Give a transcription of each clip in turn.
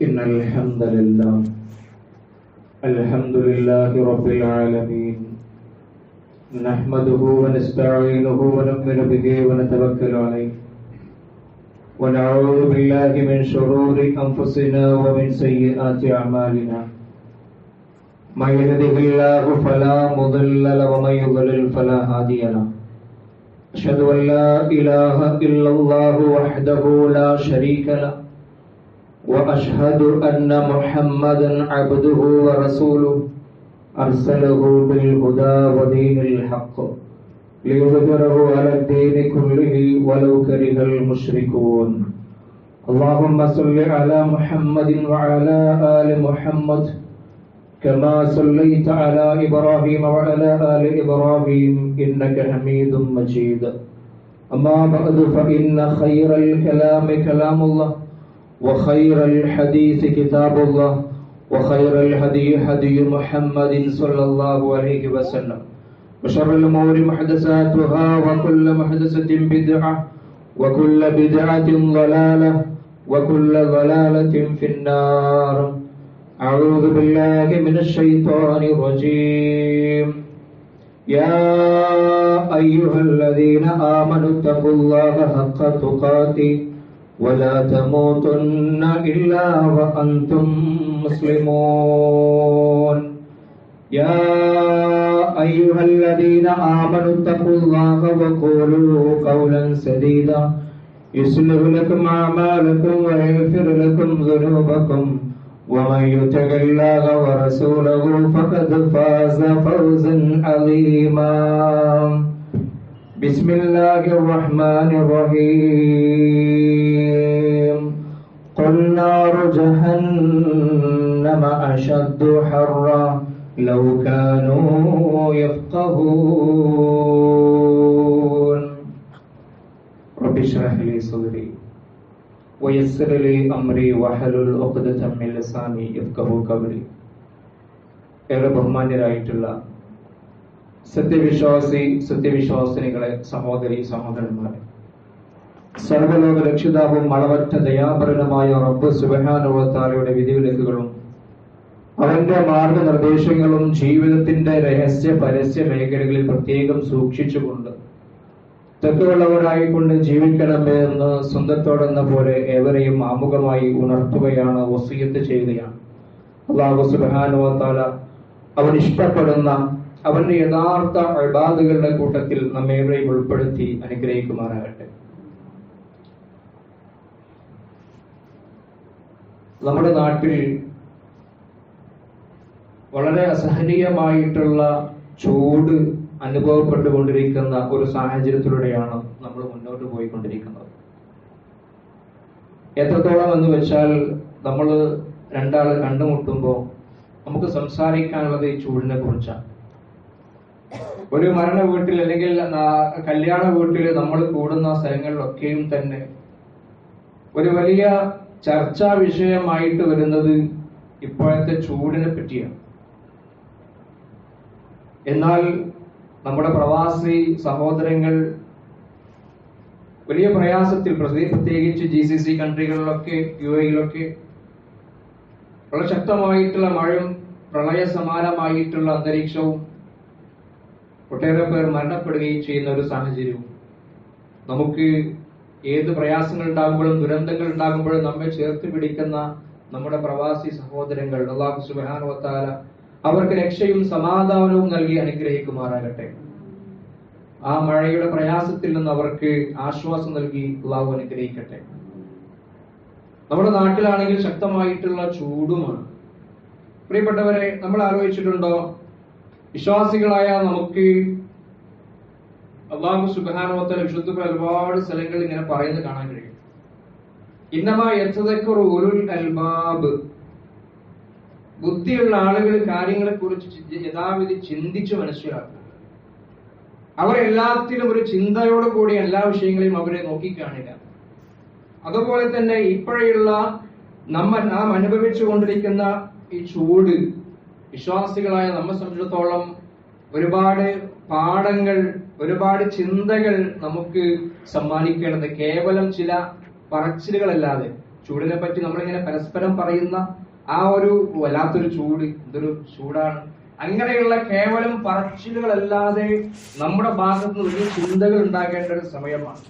إن الحمد لله رب العالمين نحمده ونستعينه ونؤمن به ونتوكل عليه ونعوذ بالله من شرور أنفسنا ومن سيئات أعمالنا من يهده الله فلا مضل له ومن يضلل فلا هادي له أشهد أن لا إله إلا الله وحده لا شريك له وأشهد أن محمدا عبده ورسوله أرسله بالهدى ودين الحق ليظهره على الدين كله ولو كره المشركون اللهم صل على محمد وعلى آل محمد كما صليت على إبراهيم وعلى آل إبراهيم إنك حميد مجيد أما بعد فإن خير الكلام كلام الله وخير الحديث كتاب الله وخير الهدي هدي محمد صلى الله عليه وسلم وشر الأمور محدثاتها وكل محدثة بدعة وكل بدعة ضلالة وكل ضلالة في النار أعوذ بالله من الشيطان الرجيم يا أيها الذين آمنوا اتقوا الله حق تقاته ولا تموتن إلا وأنتم مسلمون يا أيها الذين آمنوا اتقوا الله وقولوا قولا سديدا يصلح لكم أعمالكم ويغفر لكم ذنوبكم ومن يطع الله ورسوله فقد فاز فوزا عظيما بسم الله الرحمن الرحيم قل نار جهنم أشد حرا لو كانوا يفقهون رب اشرح لي صدري ويسر لي أمري واحلل عقدة من لساني يفقهوا قولي ഏറെ ബഹുമാന്യരായിട്ടുള്ള സത്യവിശ്വാസിനികളെ, സഹോദരി സഹോദരന്മാരെ, സർവ്വലോക രക്ഷിതാവും അളവറ്റ ദയാപരനുമായ റബ്ബ് സുബ്ഹാനഹു വ തആലയുടെ വിധിവിലക്കുകളും അവന്റെ മാർഗനിർദ്ദേശങ്ങളും ജീവിതത്തിന്റെ രഹസ്യ പരസ്യ മേഖലകളിൽ പ്രത്യേകം സൂക്ഷിച്ചുകൊണ്ട് തഖ്വയുള്ളവരായിക്കൊണ്ട് ജീവിക്കണമേ എന്ന് സ്വന്തത്തോടെന്ന പോലെ ഏവരെയും ആമുഖമായി ഉണർത്തുകയാണ്, വസിയത്ത് ചെയ്യുകയാണ്. അല്ലാഹു സുബ്ഹാനഹു വ തആല അവൻ ഇഷ്ടപ്പെടുന്ന അവന്റെ യഥാർത്ഥ ഇബാദുകളുടെ കൂട്ടത്തിൽ നമ്മേവരെയും ഉൾപ്പെടുത്തി അനുഗ്രഹിക്കുമാറാകട്ടെ. നമ്മുടെ നാട്ടിൽ വളരെ അസഹനീയമായിട്ടുള്ള ചൂട് അനുഭവപ്പെട്ടുകൊണ്ടിരിക്കുന്ന ഒരു സാഹചര്യത്തിലൂടെയാണ് നമ്മൾ മുന്നോട്ട് പോയിക്കൊണ്ടിരിക്കുന്നത്. എത്രത്തോളം എന്ന് വെച്ചാൽ നമ്മൾ രണ്ടാൾ കണ്ടുമുട്ടുമ്പോൾ നമുക്ക് സംസാരിക്കാനുള്ളത് ഈ ചൂടിനെ കുറിച്ചാണ്. ഒരു മരണ വീട്ടിൽ അല്ലെങ്കിൽ കല്യാണ വീട്ടിൽ നമ്മൾ കൂടുന്ന സ്ഥലങ്ങളിലൊക്കെയും തന്നെ ഒരു വലിയ ചർച്ചാ വിഷയമായിട്ട് വരുന്നത് ഇപ്പോഴത്തെ ചൂടിനെ പറ്റിയാണ്. എന്നാൽ നമ്മുടെ പ്രവാസി സഹോദരങ്ങൾ വലിയ പ്രയാസത്തിൽ, പ്രത്യേകിച്ച് GCC കൺട്രികളിലൊക്കെ, UAE-യിലൊക്കെ വളരെ ശക്തമായിട്ടുള്ള മഴയും പ്രളയ സമാനമായിട്ടുള്ള അന്തരീക്ഷവും ഒട്ടേറെ പേർ മരണപ്പെടുകയും ചെയ്യുന്ന ഒരു സാഹചര്യവും, നമുക്ക് ഏത് പ്രയാസങ്ങൾ ഉണ്ടാകുമ്പോഴും ദുരന്തങ്ങൾ ഉണ്ടാകുമ്പോഴും നമ്മെ ചേർത്ത് പിടിക്കുന്ന നമ്മുടെ പ്രവാസി സഹോദരങ്ങൾ, അല്ലാഹു സുബ്ഹാനഹു വ തആല അവർക്ക് രക്ഷയും സമാധാനവും നൽകി അനുഗ്രഹിക്കുമാറാകട്ടെ. ആ മഴയുടെ പ്രയാസത്തിൽ നിന്ന് അവർക്ക് ആശ്വാസം നൽകി അല്ലാഹു അനുഗ്രഹിക്കട്ടെ. നമ്മുടെ നാട്ടിലാണെങ്കിൽ ശക്തമായിട്ടുള്ള ചൂടുമാണ്. പ്രിയപ്പെട്ടവരെ, നമ്മൾ ആലോചിച്ചിട്ടുണ്ടോ, വിശ്വാസികളായ നമുക്ക് അല്ലാഹു സുബ്ഹാനഹു വ തആല വിശുദ്ധ ഒരുപാട് സ്ഥലങ്ങളിൽ ഇങ്ങനെ പറയുന്നത് കാണാൻ കഴിയും. ഇന്നമാ യതദക്കറു ഉലുൽ അൽബാബ്, ബുദ്ധിയുള്ള ആളുകൾ കാര്യങ്ങളെ കുറിച്ച് യഥാവിധി ചിന്തിച്ചു മനസ്സിലാക്കുക. അവരെല്ലാത്തിലും ഒരു ചിന്തയോട് കൂടി എല്ലാ വിഷയങ്ങളെയും അവരെ നോക്കിക്കാണുക. അതുപോലെ തന്നെ ഇപ്പോഴുള്ള നാം അനുഭവിച്ചുകൊണ്ടിരിക്കുന്ന ഈ ചൂട് വിശ്വാസികളായ നമ്മെ സംബന്ധിച്ചിടത്തോളം ഒരുപാട് പാഠങ്ങൾ, ഒരുപാട് ചിന്തകൾ നമുക്ക് സമ്മാനിക്കേണ്ടത് കേവലം ചില പറച്ചിലുകളല്ലാതെ ചൂടിനെ പറ്റി നമ്മളിങ്ങനെ പരസ്പരം പറയുന്ന ആ ഒരു വല്ലാത്തൊരു ചൂട്, എന്തൊരു ചൂടാണ്. അങ്ങനെയുള്ള കേവലം പറച്ചിലുകളല്ലാതെ നമ്മുടെ ഭാഗത്ത് നിന്ന് വലിയ ചിന്തകൾ ഉണ്ടാകേണ്ട ഒരു സമയമാണ്.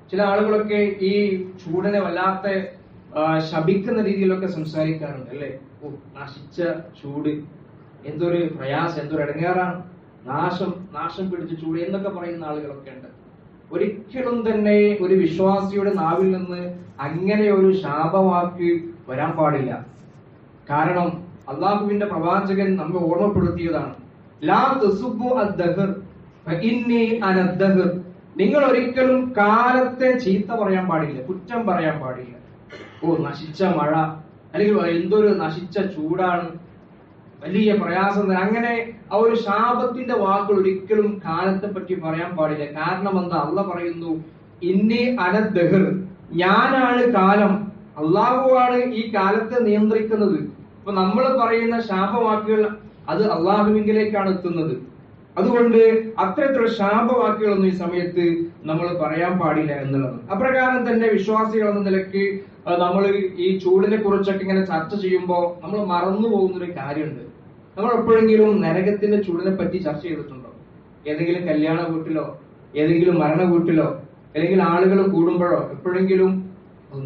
ചില ആളുകളൊക്കെ ഈ ചൂടിനെ വല്ലാത്ത ശപിക്കുന്ന രീതിയിലൊക്കെ സംസാരിക്കാറുണ്ട് അല്ലെ. ഓ, നശിച്ച ചൂട്, എന്തൊരു പ്രയാസം, എന്തൊരു ഇടങ്ങേറാണ്, നാശം പിടിച്ച ചൂട് എന്നൊക്കെ പറയുന്ന ആളുകളൊക്കെ ഉണ്ട്. ഒരിക്കലും തന്നെ ഒരു വിശ്വാസിയുടെ നാവിൽ നിന്ന് അങ്ങനെ ഒരു ശാപവാക്ക് വരാൻ പാടില്ല. കാരണം അള്ളാഹുവിന്റെ പ്രവാചകൻ നമ്മെ ഓർമ്മപ്പെടുത്തിയതാണ്, ലാ തസുബ്ബു അദ്ദഹർ ഫഇന്നി അനദ്ദഹർ. നിങ്ങൾ ഒരിക്കലും കാലത്തെ ചീത്ത പറയാൻ പാടില്ല, കുറ്റം പറയാൻ പാടില്ല. ഓ, നശിച്ച മഴ, അല്ലെങ്കിൽ എന്തൊരു നശിച്ച ചൂടാണ്, വലിയ പ്രയാസം, അങ്ങനെ ആ ഒരു ശാപത്തിന്റെ വാക്കുകൾ ഒരിക്കലും കാലത്തെ പറ്റി പറയാൻ പാടില്ല. കാരണം എന്താ? അള്ളാഹ് പറയുന്നു, ഇന്നി അനദ്ദഹർ, ഞാനാണ് കാലം, അള്ളാഹുവാണ് ഈ കാലത്തെ നിയന്ത്രിക്കുന്നത്. അപ്പൊ നമ്മൾ പറയുന്ന ശാപവാക്കുകൾ അത് അള്ളാഹുവിങ്കിലേക്കാണ് എത്തുന്നത്. അതുകൊണ്ട് അത്തരത്തിലുള്ള ശാപവാക്കുകളൊന്നും ഈ സമയത്ത് നമ്മൾ പറയാൻ പാടില്ല എന്നുള്ളത്. അപ്രകാരം തന്നെ വിശ്വാസികൾ എന്ന നിലയ്ക്ക് നമ്മൾ ഈ ചൂടിനെ കുറിച്ചൊക്കെ ഇങ്ങനെ ചർച്ച ചെയ്യുമ്പോൾ നമ്മൾ മറന്നു പോകുന്നൊരു കാര്യമുണ്ട്. നമ്മൾ എപ്പോഴെങ്കിലും നരകത്തിന്റെ ചൂടിനെ പറ്റി ചർച്ച ചെയ്തിട്ടുണ്ടോ? ഏതെങ്കിലും കല്യാണ വീട്ടിലോ ഏതെങ്കിലും മരണ വീട്ടിലോ അല്ലെങ്കിൽ ആളുകൾ കൂടുമ്പോഴോ എപ്പോഴെങ്കിലും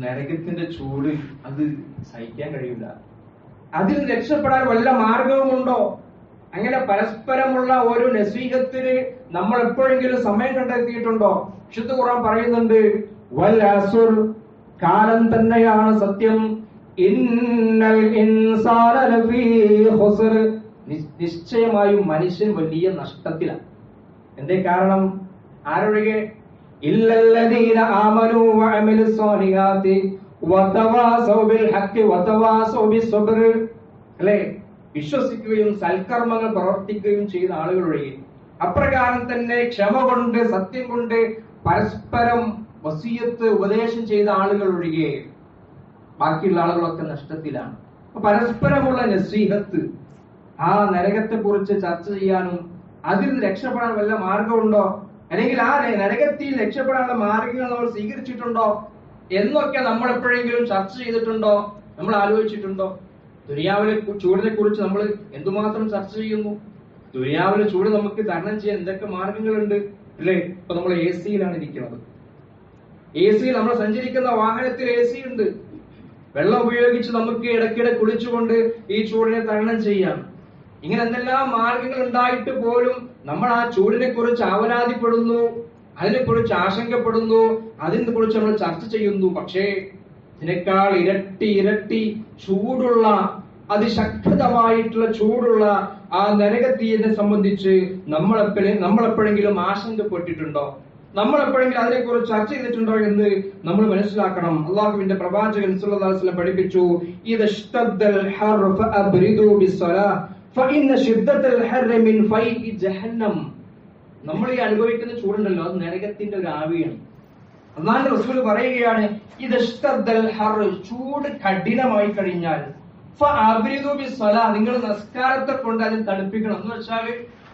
നരകത്തിന്റെ ചൂട് അത് സഹിക്കാൻ കഴിയില്ല, അതിൽ രക്ഷപ്പെടാൻ വല്ല മാർഗവുമുണ്ടോ? അങ്ങനെ പരസ്പരമുള്ള ഒരു നസീഹത്തിന് നമ്മൾ എപ്പോഴെങ്കിലും സമയം കണ്ടെത്തിയിട്ടുണ്ടോ? വിശുദ്ധ ഖുർആൻ പറയുന്നുണ്ട്, വൽ അസ്ർ, കാലം തന്നെയാണ് സത്യം, ഇന്നൽ ഇൻസാന ലഫീ ഖുസ്ർ, നിശ്ചയമായും മനുഷ്യൻ വലിയ നഷ്ടത്തിലാണ്. എന്തേ കാരണം? ആരൊഴികെ? ഇല്ലല്ലദീന ആമനൂ വഅമിലുസ് സ്വാലിഹാത്തി വതവാസൗ ബിൽ ഹഖ് വതവാസൗ ബിസ്സബ്ർ. അല്ലേ? വിശ്വസിക്കുകയും സൽക്കർമ്മങ്ങൾ പ്രവർത്തിക്കുകയും ചെയ്ത ആളുകളൊഴികെ, അപ്രകാരം തന്നെ ക്ഷമ കൊണ്ട് സത്യം കൊണ്ട് പരസ്പരം വസിയത്ത് ഉപദേശം ചെയ്ത ആളുകൾ ഒഴികെ ബാക്കിയുള്ള ആളുകളൊക്കെ നഷ്ടത്തിലാണ്. പരസ്പരമുള്ള നസീഹത്ത്, ആ നരകത്തെ കുറിച്ച് ചർച്ച ചെയ്യാനും അതിൽ രക്ഷപ്പെടാൻ വല്ല മാർഗമുണ്ടോ, അല്ലെങ്കിൽ ആ നരകത്തിൽ രക്ഷപ്പെടാനുള്ള മാർഗങ്ങൾ നമ്മൾ സ്വീകരിച്ചിട്ടുണ്ടോ എന്നൊക്കെ നമ്മൾ എപ്പോഴെങ്കിലും ചർച്ച ചെയ്തിട്ടുണ്ടോ? നമ്മൾ ആലോചിച്ചിട്ടുണ്ടോ? ദുനിയാവിലെ ചൂടിനെ കുറിച്ച് നമ്മൾ എന്തുമാത്രം ചർച്ച ചെയ്യുന്നു. ദുനിയാവിലെ ചൂട് നമുക്ക് തരണം ചെയ്യാൻ എന്തൊക്കെ മാർഗങ്ങളുണ്ട് അല്ലേ? ഇപ്പൊ നമ്മൾ എ സിയിലാണ് ഇരിക്കുന്നത്. എ സിയിൽ നമ്മൾ സഞ്ചരിക്കുന്ന വാഹനത്തിൽ എ സി ഉണ്ട്. വെള്ളം ഉപയോഗിച്ച് നമുക്ക് ഇടയ്ക്കിടെ കുളിച്ചുകൊണ്ട് ഈ ചൂടിനെ തരണം ചെയ്യാം. ഇങ്ങനെ എന്തെല്ലാം മാർഗങ്ങൾ ഉണ്ടായിട്ട് പോലും നമ്മൾ ആ ചൂടിനെ കുറിച്ച് ആവലാതിപ്പെടുന്നു, അതിനെക്കുറിച്ച് ആശങ്കപ്പെടുന്നു, അതിനെ കുറിച്ച് നമ്മൾ ചർച്ച ചെയ്യുന്നു. പക്ഷേ ഇതിനേക്കാൾ ഇരട്ടി ചൂടുള്ള, അതിശക്തമായിട്ടുള്ള ചൂടുള്ള ആ നരകത്തീയനെ സംബന്ധിച്ച് നമ്മളെപ്പോഴെങ്കിലും ആശങ്കപ്പെട്ടിട്ടുണ്ടോ? നമ്മളെപ്പോഴെങ്കിലും അതിനെക്കുറിച്ച് ചർച്ച ചെയ്തിട്ടുണ്ടോ എന്ന് നമ്മൾ മനസ്സിലാക്കണം. അള്ളാഹുവിന്റെ പ്രവാചകൻ സല്ലല്ലാഹു അലൈഹി വസല്ലം പഠിപ്പിച്ചു, ഇദശ്തദ്ദൽ ഹർ ഫഅബ്രിദു ബിസ്സലാ ഫഇന്ന ശിദ്ദത്തൽ ഹർ മിൻ ഫൈഇ ജഹന്നം. നമ്മൾ ഈ അനുഭവിക്കുന്ന ചൂടുണ്ടല്ലോ, അത് നരകത്തിന്റെ ഒരു ആവിയാണ്. അല്ലാഹുവിന്റെ റസൂൽ പറയുകയാണ്, ഇദശ്തദ്ദൽ ഹർ, ചൂട് കഠിനമായി കഴിഞ്ഞാൽ ഫഅബ്രിദു ബിസ്സലാ, നിങ്ങൾ നമസ്കാരത്തെ കൊണ്ട് അതിനെ തണുപ്പിക്കണം. എന്ന് വെച്ചാൽ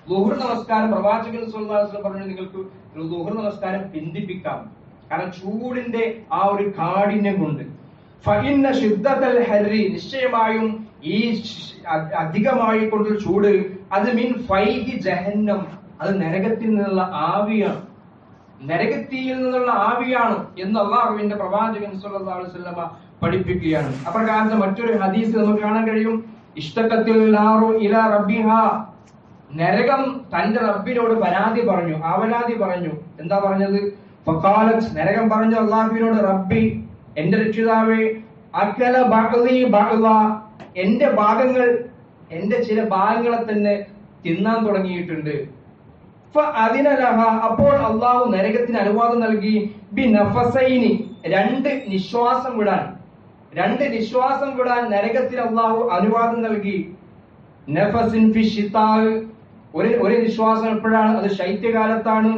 ളുഹർ നമസ്കാരം പ്രവാചകൻ സല്ലല്ലാഹു അലൈഹി വസല്ലം പറഞ്ഞു, നിങ്ങൾക്ക് ളുഹർ നമസ്കാരം പിന്തിപ്പിക്കാം. കാരണം ചൂടിന്റെ ആ ഒരു കാഠിന്യം കൊണ്ട്. ഫഇന്ന ശിദ്ദത്തൽ ഹർരി, നിശ്ചയമായും ഈ അധികമായി കൊണ്ടുള്ള ചൂട് അത് മിൻ ഫൈഹി ജഹന്നം, അത് നരകത്തിൽ നിന്നുള്ള ആവിയാണ്, നരകത്തിയിൽ നിന്നുള്ള ആവിയാണ് എന്ന് അല്ലാഹുവിന്റെ പ്രവാചകൻ സല്ലല്ലാഹു അലൈഹി വസല്ലം പഠിപ്പിക്കുകയാണ്. അപ്രകാരത്തെ മറ്റൊരു ഹദീസ് നമുക്ക് കാണാൻ കഴിയും, ഇഷ്തഖത്തിൽ നാറു ഇലാ റബ്ബിഹാ, നരകം തന്റെ റബ്ബിനോട് ആവലാതി പറഞ്ഞു. എന്താ പറഞ്ഞത്? ഫഖാലത്, നരകം പറഞ്ഞു അല്ലാഹുവിനോട്, റബ്ബി, എന്റെ രക്ഷിതാവേ, അകല ബഅദി ബഅദ, എന്റെ ഭാഗങ്ങൾ, എന്റെ ചില ഭാഗങ്ങളെ തന്നെ തിന്നാൻ തുടങ്ങിയിട്ടുണ്ട്. ഫഅദിന ലഹ, അപ്പോൾ അല്ലാഹു നരകത്തിന് അനുവാദം നൽകി, ബിനഫസൈനി, രണ്ട് നിശ്വാസം വിടാൻ നരകത്തിന് അല്ലാഹു അനുവാദം നൽകി. നഫസിൻ ഫി ശിതാ, ഒരു നിശ്വാസം എപ്പോഴാണ്? അത് ശൈത്യകാലത്താണ്.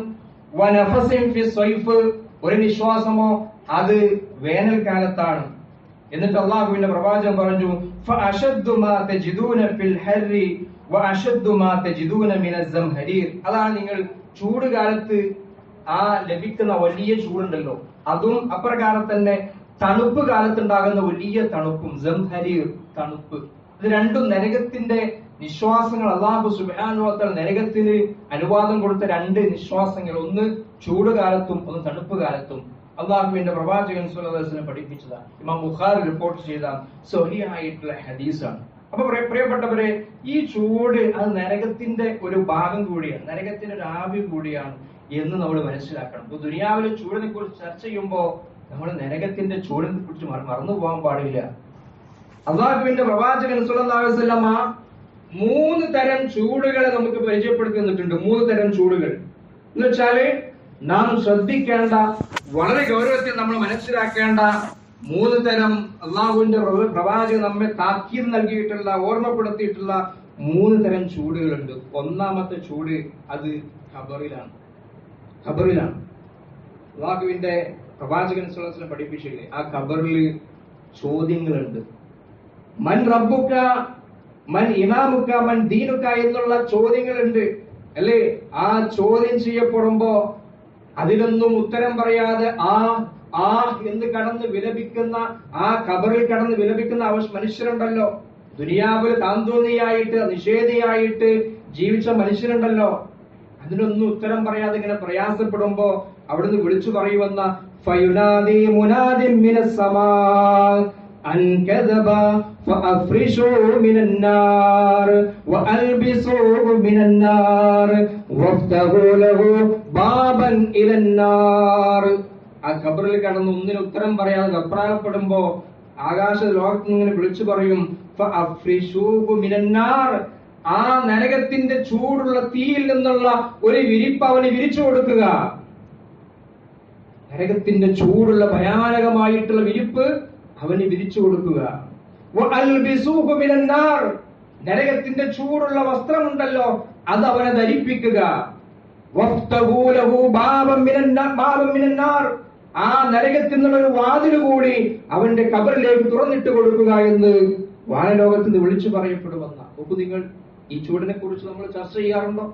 വനഫസിൻ ഫി സ്വൈഫ്, ഒരു നിശ്വാസമോ അത് വേനൽക്കാലത്താണ്. എന്നിട്ട് അല്ലാഹുവിന്റെ പ്രവാചകൻ പറഞ്ഞു, ഫഅശദ്ദു മാ തജിദൂന ഫിൽ ഹർരി വഅശദ്ദു മാ തജിദൂന മിനസ് സംഹരീർ, അതാണ് നിങ്ങൾ ചൂട് കാലത്ത് ആ ലഭിക്കുന്ന വലിയ ചൂടുണ്ടല്ലോ, അതും അപ്രകാരം തന്നെ തണുപ്പ് കാലത്തുണ്ടാകുന്ന വലിയ തണുപ്പും സംഹരീർ തണുപ്പ്, ഇത് രണ്ടും നരകത്തിന്റെ നിശ്വാസങ്ങൾ. അല്ലാഹു സുബ്ഹാനഹു വ തആല നരകത്തിന് അനുവാദം കൊടുത്ത രണ്ട് നിശ്വാസങ്ങൾ, ഒന്ന് ചൂട് കാലത്തും ഒന്ന് തണുപ്പ് കാലത്തും അള്ളാഹുവിന്റെ പ്രവാചകൻ സ്വല്ലല്ലാഹു അലൈഹി വസല്ലം പഠിപ്പിച്ചതാണ്. ഇമാം ബുഖാരി റിപ്പോർട്ട് ചെയ്ത സ്വഹീഹായിട്ടുള്ള ഹദീസാണ്. അപ്പൊ പ്രിയപ്പെട്ടവരെ, ഈ ചൂട് അത് നരകത്തിന്റെ ഒരു ഭാഗം കൂടിയാണ്, നരകത്തിന്റെ ഒരു ആവി കൂടിയാണ് എന്ന് നമ്മൾ മനസ്സിലാക്കണം. ഇപ്പൊ ദുനിയാവിലെ ചൂടിനെ കുറിച്ച് ചർച്ച ചെയ്യുമ്പോൾ നമ്മൾ നരകത്തിന്റെ ചൂടിനെ കുറിച്ച് മറന്നു പോകാൻ പാടില്ല. അള്ളാഹുവിന്റെ പ്രവാചകൻ സ്വല്ലല്ലാഹു അലൈഹി വസല്ലം 3 തരം ചൂടുകളെ നമുക്ക് പരിചയപ്പെടുത്തി തന്നിട്ടുണ്ട്. 3 തരം ചൂടുകൾ എന്ന് വെച്ചാല് നാം ശ്രദ്ധിക്കേണ്ട, വളരെ ഗൗരവത്തിൽ നമ്മൾ മനസ്സിലാക്കേണ്ട 3 തരം അള്ളാഹുവിന്റെ പ്രവാചകൻ നമ്മെ താക്കീത് നൽകിയിട്ടുള്ള, ഓർമ്മപ്പെടുത്തിയിട്ടുള്ള 3 തരം ചൂടുകളുണ്ട്. ഒന്നാമത്തെ ചൂട് അത് ഖബറിലാണ്. ഖബറിലാണ് അള്ളാഹുവിന്റെ പ്രവാചകൻ സ്വല്ലല്ലാഹു അലൈഹി വസല്ലം പഠിപ്പിച്ചില്ലേ, ആ ഖബറിൽ ചോദ്യങ്ങളുണ്ട്. മൻ റബ്ബുക, മൻ ഇമാമുക, മൻ ദീനുക എന്നുള്ള ചോദ്യങ്ങളുണ്ട് അല്ലേ? ആ ചോദ്യം ചെയ്യപ്പെടുമ്പോ അതിലൊന്നും ഉത്തരം പറയാതെ ആ എന്ന് കടന്ന് വിലപിക്കുന്ന, ആ ഖബറിൽ കടന്ന് വിലപിക്കുന്ന മനുഷ്യരുണ്ടല്ലോ. ദുനിയാവിൽ താന്തോന്നിയായിട്ട് നിഷേധിയായിട്ട് ജീവിച്ച മനുഷ്യരുണ്ടല്ലോ. അതിനൊന്നും ഉത്തരം പറയാതെ ഇങ്ങനെ പ്രയാസപ്പെടുമ്പോ അവിടുന്ന് വിളിച്ചു പറയുവന്ന ഫയുനാദി മുനാദിൻ മിനസ് സമാ അൻ കദബ ഫഅഫ്രിശൂ മിനൻ നാർ വഅൽബിസൂ മിനൻ നാർ വഫ്തഹൂ ലഹു ബാബൻ ഇലൻ നാർ. ആ ഖബറിൽ കടന്ന് ഒന്നിനും ഉത്തരം പറയാതെ വെപ്രാളപ്പെടുമ്പോ ആകാശ ലോകത്ത് ഇങ്ങനെ വിളിച്ചു പറയും ഫഅഫ്രിശൂ മിനൻ നാർ. ആ നരകത്തിന്റെ ചൂടുള്ള തീയിൽ നിന്നുള്ള ഒരു വിരിപ്പ് അവന് വിരിച്ചു കൊടുക്കുക. നരകത്തിന്റെ ചൂടുള്ള ഭയാനകമായിട്ടുള്ള വിരിപ്പ് അവന് വിരിച്ചു കൊടുക്കുക. നരകത്തിന്റെ ചൂടുള്ള വസ്ത്രമുണ്ടല്ലോ അത് അവനെ ധരിപ്പിക്കുക. ആ നരകത്തിൽ നിന്നുള്ള ഒരു വാതില് കൂടി അവന്റെ ഖബറിലേക്ക് തുറന്നിട്ട് കൊടുക്കുക എന്ന് വാനലോകത്ത് നിന്ന് വിളിച്ചു പറയപ്പെടുമെന്ന. നോക്കൂ നിങ്ങൾ, ഈ ചൂടിനെ കുറിച്ച് നമ്മൾ ചർച്ച ചെയ്യാറുണ്ടോ?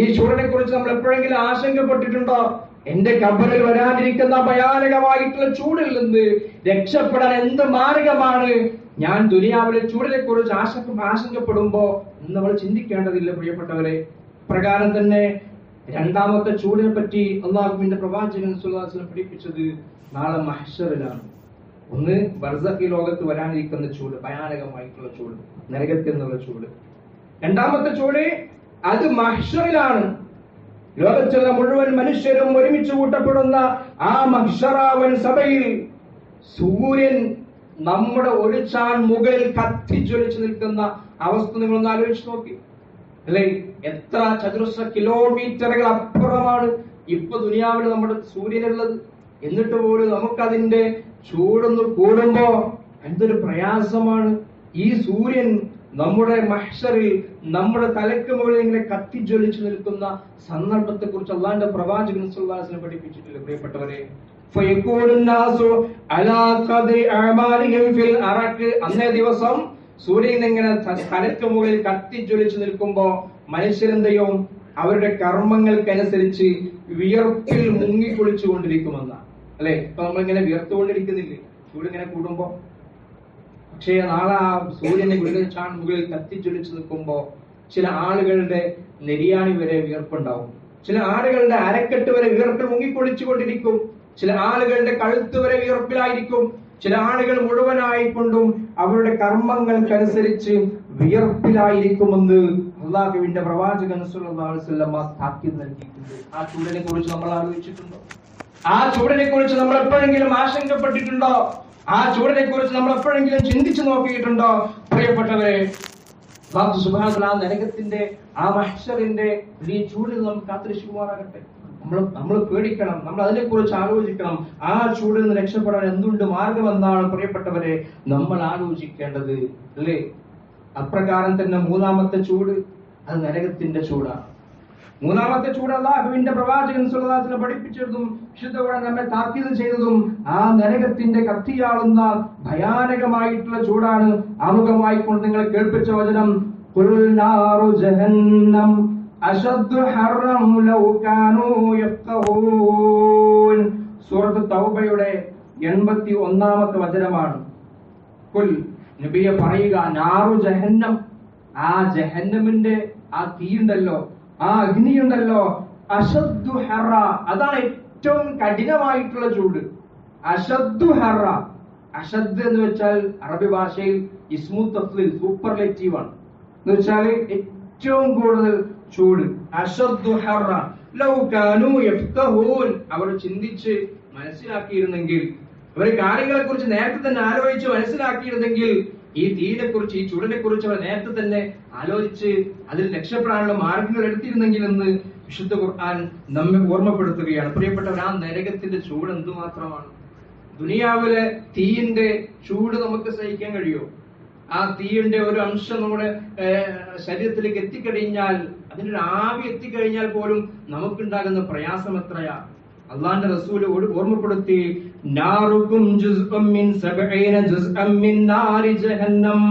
ഈ ചൂടിനെ കുറിച്ച് നമ്മൾ എപ്പോഴെങ്കിലും ആശങ്കപ്പെട്ടിട്ടുണ്ടോ? എന്റെ ഖബറിൽ വരാനിരിക്കുന്ന ഭയാനകമായിട്ടുള്ള ചൂടിൽ നിന്ന് രക്ഷപ്പെടാൻ എന്ത് മാർഗമാണ്? ഞാൻ ദുനിയാവിലെ ചൂടിനെ കുറിച്ച് ആശങ്കപ്പെടുമ്പോ നമ്മൾ ചിന്തിക്കേണ്ടതില്ല പ്രിയപ്പെട്ടവരെ. പ്രകാരം തന്നെ രണ്ടാമത്തെ ചൂടിനെ പറ്റി അല്ലാഹുവിന്റെ പ്രവാചകൻ സ്വല്ലല്ലാഹു അലൈഹി വസല്ലം പഠിപ്പിച്ചത് നാളെ മഹ്ശറിലാണ്. ഒന്ന് ബർസഖി ലോകത്ത് വരാനിരിക്കുന്ന ചൂട്, ഭയാനകമായിട്ടുള്ള ചൂട്, നരകത്തിൽ നിന്നുള്ള ചൂട്. രണ്ടാമത്തെ ചൂട് അത് മഹ്ശറിലാണ്. ലോകത്തുള്ള മുഴുവൻ മനുഷ്യരും ഒരുമിച്ച് കൂട്ടപ്പെടുന്ന ആ മഹ്ശറാവൻ സഭയിൽ സൂര്യൻ നമ്മുടെ ഒരു ചാൺ മുകളിൽ കത്തിജ്വലിച്ചു നിൽക്കുന്ന അവസ്ഥ നിങ്ങളൊന്ന് ആലോചിച്ച് നോക്കി അല്ലെ? എത്ര ചതുരശ്ര കിലോമീറ്ററുകൾ അപ്പുറമാണ് ഇപ്പൊ ദുനിയാവിൽ നമ്മുടെ സൂര്യനുള്ളത്. എന്നിട്ട് പോലും നമുക്കതിന്റെ ചൂടൊന്ന് കൂടുമ്പോ എന്തൊരു പ്രയാസമാണ്. ഈ സൂര്യൻ നമ്മുടെ മഹ്ശറിൽ നമ്മുടെ തലയ്ക്ക് മുകളിൽ ഇങ്ങനെ കത്തിജ്വലിച്ചു നിൽക്കുന്ന സന്ദർഭത്തെ കുറിച്ച് അള്ളാഹുവിന്റെ പ്രവാചകൻ സ്വല്ലല്ലാഹു അലൈഹി വസല്ലം പഠിപ്പിച്ചിട്ടില്ല പ്രിയപ്പെട്ടവരെ. അന്നേ ദിവസം സൂര്യൻ ഇങ്ങനെ തലയ്ക്ക് മുകളിൽ കത്തിജ്വലിച്ചു നിൽക്കുമ്പോ മനുഷ്യരെന്തയോ അവരുടെ കർമ്മങ്ങൾക്കനുസരിച്ച് വിയർപ്പിൽ മുങ്ങിക്കുളിച്ചു കൊണ്ടിരിക്കുമെന്ന അല്ലെ? ഇപ്പൊ നമ്മളിങ്ങനെ വിയർത്തുകൊണ്ടിരിക്കുന്നില്ലേ ചൂടിങ്ങനെ കൂടുമ്പോ? പക്ഷേ നാളെ ആ സൂര്യനെ മുകളിൽ കത്തിജ്വലിച്ചു നിൽക്കുമ്പോ ചില ആളുകളുടെ നെരിയാണി വരെ വിയർപ്പുണ്ടാവും. ചില ആളുകളുടെ അരക്കെട്ട് വരെ വിയർപ്പിൽ മുങ്ങിക്കൊളിച്ചുകൊണ്ടിരിക്കും. ചില ആളുകളുടെ കഴുത്ത് വരെ വിയർപ്പിലായിരിക്കും. ചില ആളുകൾ മുഴുവനായിക്കൊണ്ടും അവരുടെ കർമ്മങ്ങൾക്കനുസരിച്ച് വിയർപ്പിലായിരിക്കുമെന്ന് അള്ളാഹുവിന്റെ പ്രവാചകൻ സ്വല്ലല്ലാഹു അലൈഹി വസല്ലം താക്കീത് നൽകിയിട്ടുണ്ട്. ആ ചൂടിനെ കുറിച്ച് നമ്മൾ ആലോചിച്ചിട്ടുണ്ടോ? ആ ചൂടിനെ കുറിച്ച് നമ്മൾ എപ്പോഴെങ്കിലും ആശങ്കപ്പെട്ടിട്ടുണ്ടോ? ആ ചൂടിനെ കുറിച്ച് നമ്മൾ എപ്പോഴെങ്കിലും ചിന്തിച്ചു നോക്കിയിട്ടുണ്ടോ? പ്രിയപ്പെട്ടവരെ, അല്ലാഹു സുബ്ഹാനഹു വ തആല നരകത്തിന്റെ ആ മഹ്ശറിന്റെ ഈ ചൂടിൽ നമുക്ക് കാത്തിരക്ഷിക്കുമാറാകട്ടെ. നമ്മൾ പേടിക്കണം, നമ്മൾ അതിനെ കുറിച്ച് ആലോചിക്കണം. ആ ചൂടിൽ നിന്ന് രക്ഷപ്പെടാൻ എന്തുണ്ട് മാർഗമെന്നാണ് പ്രിയപ്പെട്ടവരെ നമ്മൾ ആലോചിക്കേണ്ടത് അല്ലേ? അപ്രകാരം തന്നെ മൂന്നാമത്തെ ചൂട് അത് നരകത്തിന്റെ ചൂടാണ്. മൂന്നാമത്തെ ചൂട് അല്ലാഹുവിന്റെ പ്രവാചകൻ സ്വല്ലല്ലാഹു അലൈഹി വസല്ലം പഠിപ്പിച്ചതും വിശുദ്ധ ഖുർആൻ നമ്മെ താക്കീത് ചെയ്തതും ആ നരകത്തിന്റെ കത്തിയാളുന്ന ഭയാനകമായിട്ടുള്ള ചൂടാണ്. ആമുഖമായിക്കൊണ്ട് നിങ്ങൾ കേൾപ്പിച്ച വചനം ഖുൽ നാറു ജഹന്നം അശദ്ദു ഹർറം ലൗ കാനൂ യഫ്ഖഹൂൻ. സൂറത്ത് തൗബയുടെ 81 വചനമാണ്. കുൽ, നബിയെ പറയുക, നാറു ജഹന്നം, ആ ജഹന്നമിന്റെ ആ തീയുണ്ടല്ലോ, ആ അഗ്നിയുണ്ടല്ലോ, അശദ്ദു ഹറ, അതാണ് ഏറ്റവും കഠിനമായിട്ടുള്ള ചൂട്. അശദ്ദു ഹറ, അശദ് എന്ന് വെച്ചാൽ അറബി ഭാഷയിൽ ഇസ്മു തഫ്ലീൽ, സൂപ്പർലേറ്റീവ് ആണ്. എന്ന് വെച്ചാൽ ഏറ്റവും കൂടുതൽ ചൂട്. അശദ്ദു ഹറ ലൗ കാനൂ യഫ്ഖഹൂൻ, അവർ ചിന്തിച്ച് മനസ്സിലാക്കിയിരുന്നെങ്കിൽ, അവർ കാര്യങ്ങളെ കുറിച്ച് നേരത്തെ തന്നെ ആലോചിച്ച് മനസ്സിലാക്കിയിരുന്നെങ്കിൽ, ഈ തീയിനെ കുറിച്ച്, ഈ ചൂടിനെ കുറിച്ച് അവർ നേരത്തെ തന്നെ ആലോചിച്ച് അതിൽ രക്ഷപ്പെടാനുള്ള മാർഗങ്ങൾ എടുത്തിരുന്നെങ്കിൽ എന്ന് വിശുദ്ധ ഖുർആൻ നമ്മെ ഓർമ്മപ്പെടുത്തുകയാണ്. പ്രിയപ്പെട്ടവർ, ആ നരകത്തിന്റെ ചൂട് എന്തുമാത്രമാണ്! ദുനിയാവിലെ തീയിന്റെ ചൂട് നമുക്ക് സഹിക്കാൻ കഴിയുമോ? ആ തീയുടെ ഒരു അംശം നമ്മുടെ ശരീരത്തിലേക്ക് എത്തിക്കഴിഞ്ഞാൽ, അതിന്റെ ഒരു ആവി എത്തിക്കഴിഞ്ഞാൽ പോലും നമുക്കുണ്ടാകുന്ന പ്രയാസം എത്രയാ! അള്ളാന്റെ റസൂല് ഓർമ്മപ്പെടുത്തി, നാറുക്കും ജുസ്ഉം മിൻ 70 ജുസ്അം മിൻ നാരി ജഹന്നം.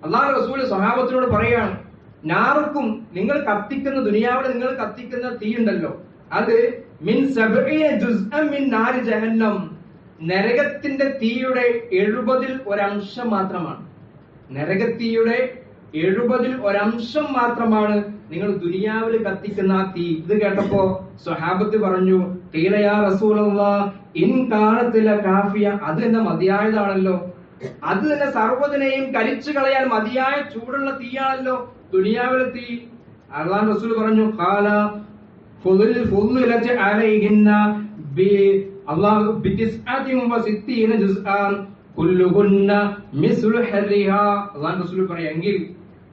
അള്ളാഹുവിന്റെ റസൂല് സ്വഹാബത്തിനോട് പറയാണ്, നാറുക്കും, നിങ്ങൾ കത്തിക്കുന്ന, ദുനിയാവിൽ നിങ്ങൾ കത്തിക്കുന്ന തീ ഉണ്ടല്ലോ, അത് മിൻ 70 ജുസ്അം മിൻ നാരി ജഹന്നം, നരകത്തിന്റെ തീയുടെ 70 ഒരു അംശം മാത്രമാണ്. നരകത്തീയുടെ 70 ഒരു അംശം മാത്രമാണ് നിങ്ങൾ ദുനിയാവിൽ കത്തിക്കുന്ന ആ തീ. ഇത് കേട്ടപ്പോ സ്വഹാബത്ത് പറഞ്ഞു, ഖീല യാ റസൂലല്ലാഹ് ഇൻ കാനത് ലകാഫിയ, അത് തന്നെ മതിയായതാണല്ലോ, അത് തന്നെ സർവ്വതിനെയും കരിച്ചു കളയാൻ മതിയായ ചൂടുള്ള തീയാണല്ലോ ദുനിയാവിലെ തീ. അല്ലാഹുവിന്റെ റസൂൽ പറഞ്ഞു, ഖാല ഫുളിലത അലൈഹിന്ന ബി അല്ലാഹു ബിതിസ്അതിൻ വസിത്തീന ജുസ്ആൻ കുല്ലുഹുന്ന മിസ്ലു ഹർരിഹാ. അല്ലാഹുവിന്റെ റസൂൽ പറയാങ്കിൽ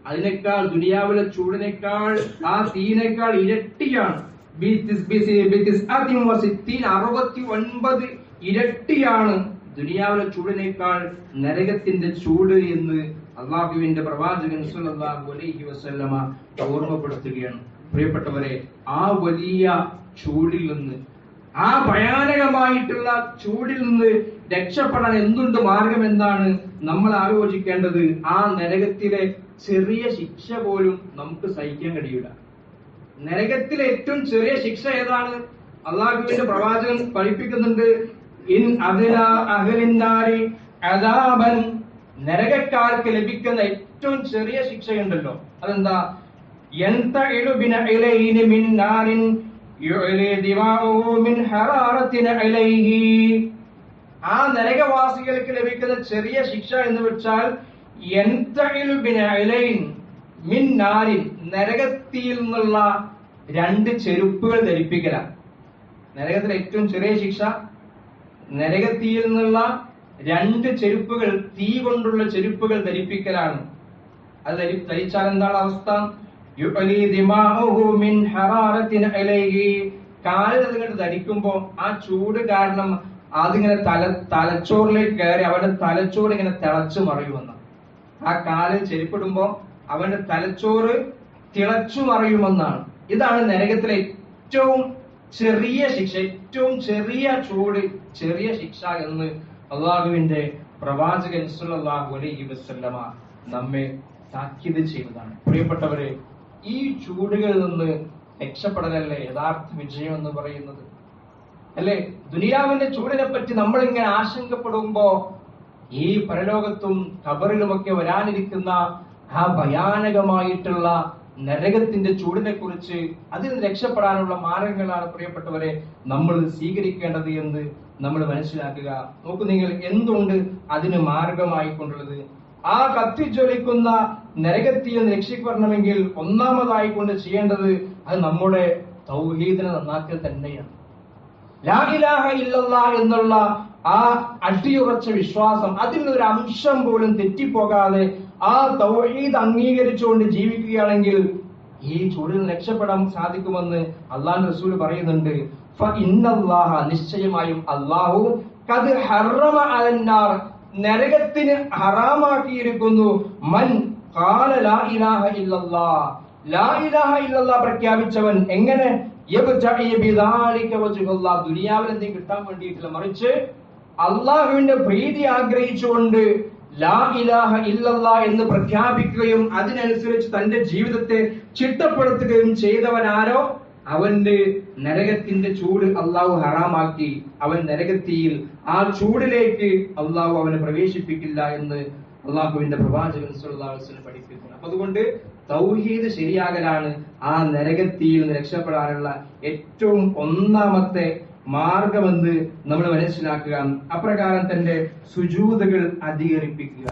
അതിനേക്കാൾ, ദുനിയാവിലെ ചൂടിനേക്കാൾ, ആ തീനേക്കാൾ ഇരട്ടിയാണ്, 69 ഇരട്ടിയാണ് ദുനിയാവിലെ ചൂടിനേക്കാൾ നരകത്തിന്റെ ചൂട് എന്ന് അള്ളാഹുവിന്റെ പ്രവാചകൻ സ്വല്ലല്ലാഹു അലൈഹി വസല്ലമ ഓർമ്മപ്പെടുത്തുകയാണ്. പ്രിയപ്പെട്ടവരെ, ആ വലിയ ചൂടിൽ നിന്ന്, ആ ഭയാനകമായിട്ടുള്ള ചൂടിൽ നിന്ന് രക്ഷപ്പെടാൻ എന്തുണ്ട് മാർഗം എന്നാണ് നമ്മൾ ആലോചിക്കേണ്ടത്. ആ നരകത്തിലെ ചെറിയ ശിക്ഷ പോലും നമുക്ക് സഹിക്കാൻ കഴിയില്ല. നരകത്തിലെ ഏറ്റവും ചെറിയ ശിക്ഷ ഏതാണ്? അള്ളാഹുവിന്റെ പ്രവാചകൻ പഠിപ്പിക്കുന്നുണ്ട്, ഇൻ അദ്നാ അഹ്ലിന്നാരി അദാബൻ, നരകക്കാർക്ക് ലഭിക്കുന്ന ഏറ്റവും ചെറിയ ശിക്ഷയുണ്ടല്ലോ, അതെന്താ? യൻതഇലു ബിനഇലൈനി മിൻ നാരിൻ യുഅലി ദിമാഉഹു മിൻ ഹറാറത്തിൻ അലൈഹി. ആ നരകവാസികൾക്ക് ലഭിക്കുന്ന ചെറിയ ശിക്ഷ എന്ന് വെച്ചാൽ യൻതഇലു ബിനഇലൈൻ മിൻ നാരിൻ, നരകത്തിയിൽ നിന്നുള്ള 2 ചെരുപ്പുകൾ ധരിപ്പിക്കലാണ്. നരകത്തിലെ ഏറ്റവും ചെറിയ ശിക്ഷ നരകത്തിയിൽ നിന്നുള്ള 2 ചെരുപ്പുകൾ, തീ കൊണ്ടുള്ള ചെരുപ്പുകൾ ധരിപ്പിക്കലാണ്. അത് ധരിച്ചാൽ എന്താണ് അവസ്ഥ? യുഅലി ദിമാഉഹു മിൻ ഹറാറത്തിൻ അലൈഹി, കാലിൽ അതിങ്ങനെ ധരിക്കുമ്പോ ആ ചൂട് കാരണം അതിങ്ങനെ തലച്ചോറിലേക്ക് കയറി അവന്റെ തലച്ചോറ് ഇങ്ങനെ തിളച്ചു മറിയുമെന്ന്. ആ കാലിൽ ചെരുപ്പിടുമ്പോ അവന്റെ തലച്ചോറ് തിളച്ചു മറിയുമെന്നാണ്. ഇതാണ് നരകത്തിലെ ഏറ്റവും ചെറിയ ശിക്ഷ, ഏറ്റവും ചെറിയ ചൂട്, ചെറിയ ശിക്ഷ എന്ന് അള്ളാഹുവിന്റെ പ്രവാചകൻ സ്വല്ലല്ലാഹു അലൈഹി വസല്ലമ നമ്മെ താക്കീത് ചെയ്തതാണ്. പ്രിയപ്പെട്ടവരെ, ഈ ചൂടുകളിൽ നിന്ന് രക്ഷപ്പെടലല്ലേ യഥാർത്ഥ വിജയം എന്ന് പറയുന്നത്, അല്ലെ? ദുനിയാവിന്റെ ചൂടിനെ പറ്റി നമ്മളിങ്ങനെ ആശങ്കപ്പെടുമ്പോ ഈ പരലോകത്തും ഖബറിലുമൊക്കെ വരാനിരിക്കുന്ന ആ ഭയാനകമായിട്ടുള്ള നരകത്തിന്റെ ചൂടിനെ കുറിച്ച്, അതിൽ രക്ഷപ്പെടാനുള്ള മാർഗങ്ങളാണ് പ്രിയപ്പെട്ടവരെ നമ്മൾ സ്വീകരിക്കേണ്ടത് എന്ന് നമ്മൾ മനസ്സിലാക്കുക. നോക്കൂ നിങ്ങൾ, എന്തുണ്ട് അതിന് മാർഗമായിക്കൊണ്ടുള്ളത്? ആ കത്തിജ്വലിക്കുന്ന നരകത്തിൽ നിന്ന് രക്ഷപ്പെടണമെങ്കിൽ ഒന്നാമതായി കൊണ്ട് ചെയ്യേണ്ടത് അത് നമ്മുടെ തൗഹീദിനെ നന്നാക്കൽ തന്നെയാണ്. ലാ ഇലാഹ ഇല്ലല്ലാഹ് എന്നുള്ള ആ അടിയുറച്ച വിശ്വാസം, അതിൽ ഒരു അംശം പോലും തെറ്റിപ്പോകാതെ ആ തൗഹീദ് അംഗീകരിച്ചുകൊണ്ട് ജീവിക്കുകയാണെങ്കിൽ ഈ ചൂടിൽ രക്ഷപ്പെടാൻ സാധിക്കുമെന്ന് അള്ളാഹുവിന്റെ റസൂൽ പറയുന്നുണ്ട്. ഫഇന്നല്ലാഹ, നിശ്ചയമായും അല്ലാഹു ഖദ് ഹറമ അലന്നാർ, നരകത്തിന് ഹറാമാക്കിയിരിക്കുന്നു, മൻ ഖാല ലാ ഇലാഹ ഇല്ലല്ലാഹ്, ലാ ഇലാഹ ഇല്ലല്ലാഹ് പ്രഖ്യാപിച്ചവൻ. എങ്ങനെ? യബ്തഇ ബിദാലിക വജ്ഹുല്ലാഹ്, ദുനിയാവിൽ എന്തെങ്കിലും കിട്ടാൻ വേണ്ടിയിട്ടില്ല, മറിച്ച് അള്ളാഹുവിന്റെ പ്രീതി ആഗ്രഹിച്ചുകൊണ്ട് ലാ ഇലാഹ ഇല്ലല്ലാഹ് എന്ന് പ്രഖ്യാപിക്കുകയും അതിനനുസരിച്ച് തന്റെ ജീവിതത്തെ ചിട്ടപ്പെടുത്തുകയും ചെയ്തവനാരോ അവന്റെ നരകത്തിന്റെ ചൂട് അള്ളാഹു ഹറാമാക്കി. അവൻ നരകത്തിയിൽ ആ ചൂടിലേക്ക് അള്ളാഹു അവനെ പ്രവേശിപ്പിക്കില്ല എന്ന് അള്ളാഹുവിന്റെ പ്രവാചകൻ സ്വല്ലല്ലാഹു അലൈഹി വസല്ലം പഠിപ്പിക്കുന്നു. അപ്പൊ അതുകൊണ്ട് തൗഹീദ് ശരിയാകലാണ് ആ നരകത്തിയിൽ നിന്ന് രക്ഷപ്പെടാനുള്ള ഏറ്റവും ഒന്നാമത്തെ മാർഗമെന്ന് നമ്മൾ മനസ്സിലാക്കുക. അപ്രകാരം തന്നെ സുജൂദുകൾ അധികരിപ്പിക്കുക,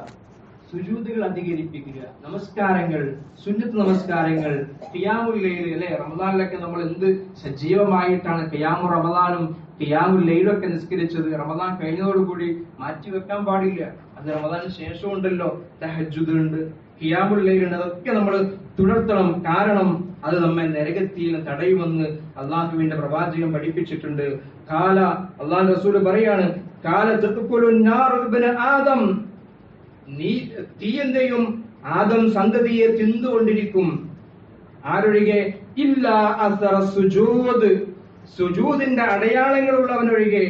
നമസ്കാരങ്ങൾ, സുന്നത്ത് നമസ്കാരങ്ങൾ, ഖിയാമുൽ ലൈൽ അല്ലെ, റമദാനിലൊക്കെ നമ്മൾ എന്ത് സജീവമായിട്ടാണ് ഖിയാമു റമദാനും ഖിയാമുൽ ലൈലൊക്കെ നിസ്കരിച്ചത്. റമദാൻ കഴിഞ്ഞതോടുകൂടി മാറ്റിവെക്കാൻ പാടില്ല. അത് റമദാന് ശേഷം ഉണ്ടല്ലോ, തഹജ്ജുദ് ഉണ്ട്, ഖിയാമുൽ ലൈൽ ഉണ്ട്, അതൊക്കെ നമ്മൾ തുടർത്തണം. കാരണം അത് നമ്മെ നരകത്തിൽ തടയുമെന്ന് അള്ളാഹുവിന്റെ പ്രവാചകൻ പഠിപ്പിച്ചിട്ടുണ്ട്. അള്ളാഹു റസൂൽ പറയാണ്, ആദം, തീ എന്തെയും ആദം സന്തതിയെ തിന്നുകൊണ്ടിരിക്കും. ആരൊഴികെ? ഇല്ലാ അസറ സുജൂദ്, സുജൂദിന്റെ അടയാളങ്ങളുള്ളവനൊഴികെ.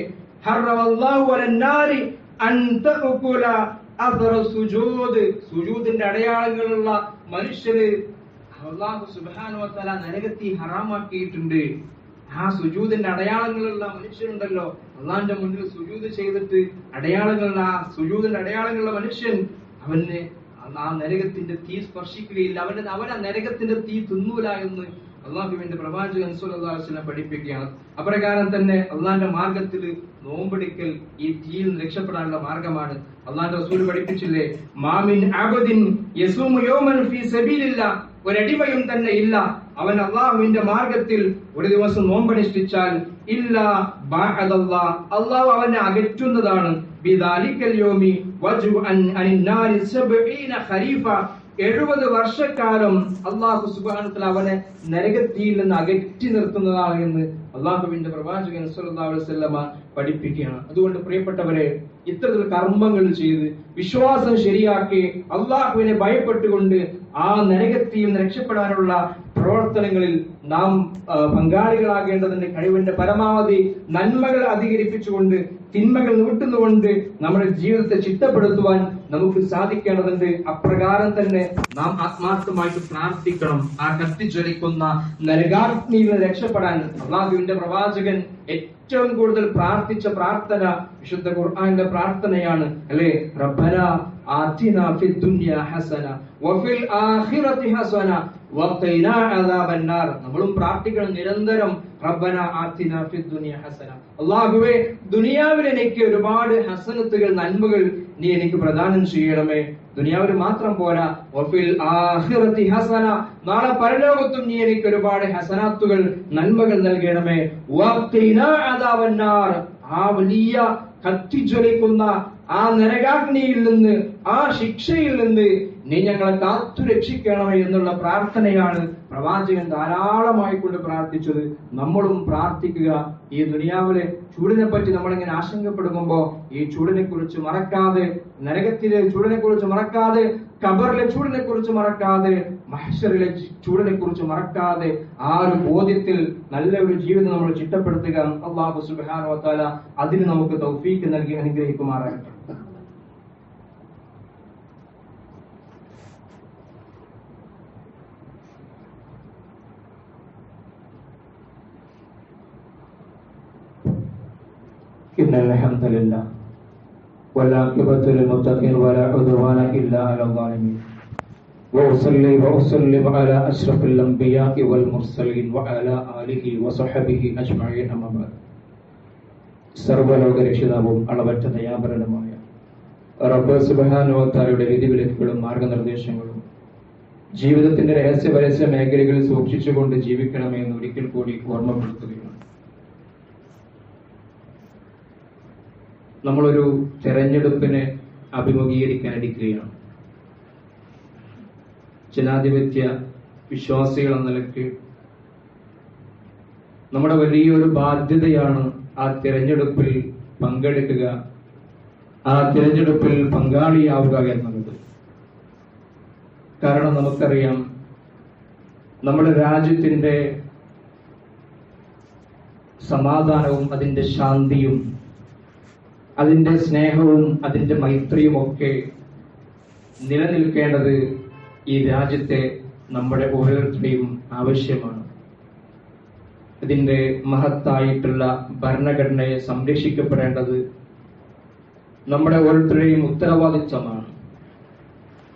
ഹറമല്ലാഹു അലന്നാരി അൻ തഅകുല അസറ സുജൂദ്, സുജൂദിന്റെ അടയാളങ്ങളുള്ള മനുഷ്യര് അല്ലാഹു സുബ്ഹാനഹു വ തആല നരകത്തിൽ ഹറാമാക്കിയിട്ടുണ്ട്. ആ സുജൂദിന്റെ അടയാളങ്ങളുള്ള മനുഷ്യരുണ്ടല്ലോ, അള്ളാന്റെ മുന്നിൽ സുജൂദ് ചെയ്തിട്ട് സുജൂദിന്റെ അടയാളങ്ങളുള്ള മനുഷ്യൻ, അവന് ആ നരകത്തിന്റെ തീ സ്പർശിക്കുകയില്ല, അവൻ ആ നരകത്തിന്റെ തീ തിന്നൂല എന്ന് അള്ളാഹുവിന്റെ പ്രവാചകൻ സ്വല്ലല്ലാഹു അലൈഹി വസല്ലം പഠിപ്പിക്കുകയാണ്. അപ്രകാരം തന്നെ അള്ളാന്റെ മാർഗത്തിൽ നോമ്പെടുക്കൽ ഈ തീയിൽ രക്ഷപ്പെടാനുള്ള മാർഗമാണ്. അള്ളാന്റെ റസൂൽ പഠിപ്പിച്ചില്ലേ, മാമിൻ അബ്ദിൻ യസൂമു യൗമൻ ഫീ സബീലില്ലാഹ്, ഒരടിമയും തന്നെ ഇല്ല അവൻ അള്ളാഹുവിന്റെ മാർഗത്തിൽ ഒരു ദിവസം നോമ്പനുഷ്ഠിച്ചാൽ ഇല്ലാ ബഅദല്ലാഹ്, അള്ളാഹു അവനെ അകറ്റുന്നതാണ്. ബിദാലിക്കൽ യൗമി വജ്ഉൻ അനിന്നാരി 70 ഖരീഫ, 70 വർഷക്കാലം അള്ളാഹു സുബ്ഹാനഹു വ തആല അവനെ നരകത്തിൽ നിന്ന് അകറ്റി നിർത്തുന്നതാണ് എന്ന് അള്ളാഹുവിന്റെ പ്രവാചകൻ സ്വല്ലല്ലാഹു അലൈഹി വസല്ലം പഠിപ്പിക്കുകയാണ്. അതുകൊണ്ട് പ്രിയപ്പെട്ടവരെ, ഇത്തരത്തിൽ കർമ്മങ്ങൾ ചെയ്ത് വിശ്വാസം ശരിയാക്കി അള്ളാഹുവിനെ ഭയപ്പെട്ടുകൊണ്ട് ആ നരകത്തിൽ നിന്ന് രക്ഷപ്പെടാനുള്ള പ്രവർത്തനങ്ങളിൽ നാം പങ്കാളികളാകേണ്ടതിന്റെ കഴിവിന്റെ പരമാവധി നന്മകൾ അധികരിപ്പിച്ചുകൊണ്ട് തിന്മകൾ നിവിട്ടുന്നുകൊണ്ട് നമ്മുടെ ജീവിതത്തെ ചിട്ടപ്പെടുത്തുവാൻ നമുക്ക് സാധിക്കേണ്ടതുണ്ട്. അപ്രകാരം തന്നെ നാം ആത്മാർത്ഥമായിട്ട് പ്രാർത്ഥിക്കണം. ആ കത്തിജ്വലിക്കുന്ന നരകാഗ്നിയിൽ നിന്ന് രക്ഷപ്പെടാൻ അള്ളാഹുവിന്റെ പ്രവാചകൻ ഏറ്റവും കൂടുതൽ പ്രാർത്ഥിച്ച പ്രാർത്ഥന വിശുദ്ധ ഖുർആനിലെ പ്രാർത്ഥനയാണ് അല്ലേ? റബ്ബന ആതിനാ ഫിദ് ദുനിയ ഹസന വഫിൽ ആഖിറതി ഹസന വഖിനാ അദാബന്നാർ. നമ്മളും പ്രാർത്ഥിക്കണം നിരന്തരം, റബ്ബന ആതിനാ ഫിദ് ദുനിയ ഹസന, അല്ലാഹുവേ ദുനിയാവിൽ എനിക്ക് ഒരുപാട് ഹസനത്തുകൾ, നന്മകൾ നീ എനിക്ക് പ്രദാനം ചെയ്യണമേ. ദുനിയാവിൽ മാത്രം പോരാ, വഫിൽ ആഖിറതി ഹസന, നാളെ പരലോകത്തും നീ എനിക്ക് ഒരുപാട് ഹസനാത്തുകൾ, നന്മകൾ നൽകണമേ. വഖിനാ അദാബന്നാർ, ആ വലിയ കത്തിജ്വലിക്കുന്ന ആ നരകാഗ്നിയിൽ നിന്ന്, ആ ശിക്ഷയിൽ നിന്ന് നീ ഞങ്ങളെ കാത്തു രക്ഷിക്കണമേ എന്നുള്ള പ്രാർത്ഥനയാണ് പ്രവാചകൻ ധാരാളമായി കൊണ്ട് പ്രാർത്ഥിച്ചത്. നമ്മളും പ്രാർത്ഥിക്കുക. ഈ ദുനിയാവിലെ ചൂടിനെ പറ്റി നമ്മളിങ്ങനെ ആശങ്കപ്പെടുമ്പോ ഈ ചൂടിനെ കുറിച്ച് മറക്കാതെ, നരകത്തിലെ ചൂടിനെ കുറിച്ച് മറക്കാതെ, ഖബറിലെ ചൂടിനെ കുറിച്ച് മറക്കാതെ, മഹ്ശറിലെ ചൂടിനെ കുറിച്ച് മറക്കാതെ, ആ ഒരു ബോധ്യത്തിൽ നല്ല ഒരു ജീവിതം നമ്മൾ ചിട്ടപ്പെടുത്തുക. അല്ലാഹു സുബ്ഹാനഹു വ തആല അതിന് നമുക്ക് തൗഫീഖ് നൽകി അനുഗ്രഹിക്കുമാറാകട്ടെ. إن الحمد لله والعاقبة للمتقين ولا عدوان إلا على الظالمين وأصلي وأسلم على أشرف الأنبياء والمرسلين وعلى آله وصحبه أجمعين أما بعد. സർവ്വലോക രക്ഷിതാവും അളവറ്റ ദയാപരനുമായ റബ്ബ് സുബ്ഹാനഹു വ തആലയുടെ വിധിവിലക്കുകളും മാർഗനിർദ്ദേശങ്ങളും ജീവിതത്തിന്റെ രഹസ്യ പരസ്യ മേഖലകളിൽ സൂക്ഷിച്ചുകൊണ്ട് ജീവിക്കണമേ എന്ന് ഒരിക്കൽ കൂടി ഓർമ്മപ്പെടുത്തുകയാണ്. നമ്മളൊരു തെരഞ്ഞെടുപ്പിനെ അഭിമുഖീകരിക്കാനിരിക്കുകയാണ്. ജനാധിപത്യ വിശ്വാസികൾ എന്ന നിലയ്ക്ക് നമ്മുടെ വലിയൊരു ബാധ്യതയാണ് ആ തിരഞ്ഞെടുപ്പിൽ പങ്കെടുക്കുക, ആ തിരഞ്ഞെടുപ്പിൽ പങ്കാളിയാവുക എന്നുള്ളത്. കാരണം നമുക്കറിയാം, നമ്മുടെ രാജ്യത്തിന്റെ സമാധാനവും അതിന്റെ ശാന്തിയും അതിന്റെ സ്നേഹവും അതിന്റെ മൈത്രിയും ഒക്കെ നിലനിൽക്കേണ്ടത് ഈ രാജ്യത്തെ നമ്മുടെ ഓരോരുത്തരുടെയും ആവശ്യമാണ്. ഇതിന്റെ മഹത്തായിട്ടുള്ള ഭരണഘടനയെ സംരക്ഷിക്കപ്പെടേണ്ടത് നമ്മുടെ ഓരോരുത്തരുടെയും ഉത്തരവാദിത്വമാണ്.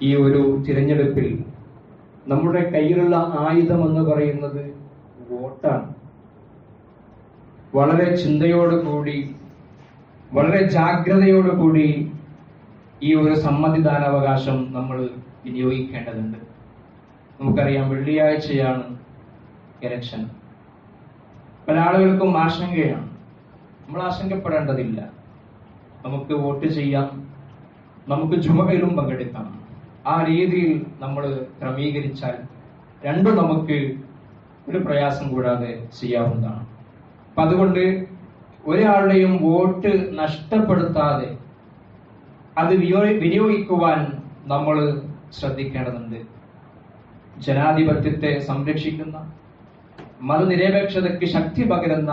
ഈ ഒരു തിരഞ്ഞെടുപ്പിൽ നമ്മുടെ കയ്യിലുള്ള ആയുധം എന്ന് പറയുന്നത് വോട്ടാണ്. വളരെ ചിന്തയോടുകൂടി, വളരെ ജാഗ്രതയോടുകൂടി ഈ ഒരു സമ്മതിദാനാവകാശം നമ്മൾ വിനിയോഗിക്കേണ്ടതുണ്ട്. നമുക്കറിയാം, വെള്ളിയാഴ്ചയാണ് ഇലക്ഷൻ. പല ആളുകൾക്കും ആശങ്കയാണ്. നമ്മൾ ആശങ്കപ്പെടേണ്ടതില്ല. നമുക്ക് വോട്ട് ചെയ്യാം, നമുക്ക് ജുമയിലും പങ്കെടുക്കാം. ആ രീതിയിൽ നമ്മൾ ക്രമീകരിച്ചാൽ രണ്ടും നമുക്ക് ഒരു പ്രയാസം കൂടാതെ ചെയ്യാവുന്നതാണ്. അപ്പൊ അതുകൊണ്ട് ഒരാളുടെയും വോട്ട് നഷ്ടപ്പെടുത്താതെ അത് വിനിയോഗിക്കുവാൻ നമ്മൾ ശ്രദ്ധിക്കേണ്ടതുണ്ട്. ജനാധിപത്യത്തെ സംരക്ഷിക്കുന്ന, മതനിരപേക്ഷതയ്ക്ക് ശക്തി പകരുന്ന